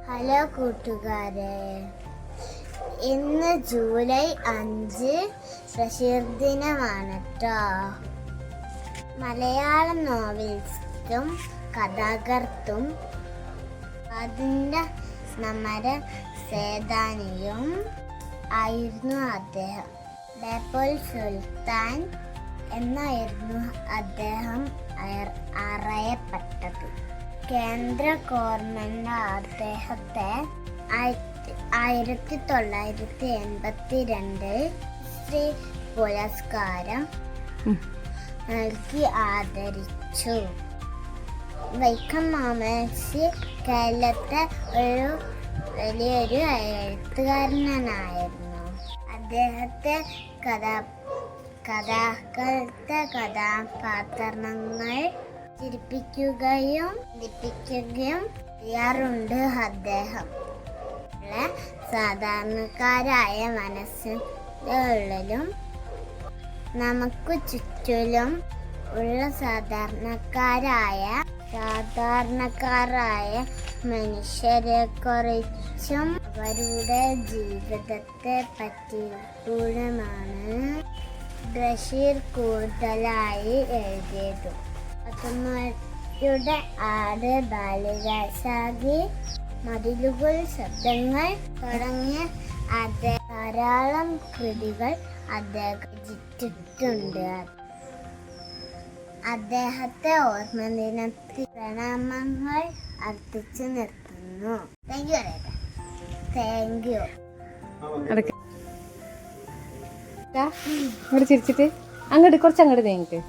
Hello കൂട്ടുകാരെ, ഇന്ന് July 5 Basheer ദിനമാണ് കേട്ടോ. മലയാളം നോവലിസ്റ്റും കഥാകൃത്തും അതിൻ്റെ സമര സേനാനിയും ആയിരുന്നു അദ്ദേഹം. ബേപ്പൂർ സുൽത്താൻ എന്നായിരുന്നു അദ്ദേഹം അറിയപ്പെട്ടത്. കേന്ദ്ര ഗവൺമെന്റ് അദ്ദേഹത്തെ 1982 ശ്രീ പുരസ്കാരം നൽകി ആദരിച്ചു. വൈക്കം മുഹമ്മദ് കേരളത്തെ ഒരു വലിയൊരു എഴുത്തുകാരനായിരുന്നു. അദ്ദേഹത്തെ കഥാപാത്രങ്ങൾ ചിരിപ്പിക്കുകയും ചെയ്യാറുണ്ട്. അദ്ദേഹം സാധാരണക്കാരായ മനസ്സിന്റെ ഉള്ളിലും നമുക്ക് ചുറ്റിലും ഉള്ള സാധാരണക്കാരായ മനുഷ്യരെ കുറിച്ചും അവരുടെ ജീവിതത്തെ പറ്റിയുമാണ് ബഷീർ കൂടുതലായി എഴുതിയത്. പത്തുമയുടെ ആട്, ബാല്യകാലസഖി, മതിലുകൾ, ശബ്ദങ്ങൾ തുടങ്ങിയ ധാരാളം കൃതികൾ അദ്ദേഹം രചിച്ചിട്ടുണ്ട്. അദ്ദേഹത്തെ ഓർമ്മ ദിനത്തിൽ പ്രണാമങ്ങൾ അർപ്പിച്ചു നിർത്തുന്നു. Thank you. ഇങ്ങോട്ട് ചിരിച്ചിട്ട് കുറച്ചങ്ങോട്ട് നീങ്ങിട്ട്.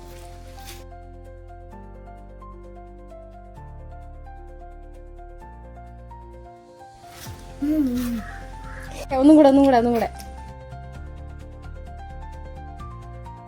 ഒന്നും കൂടെ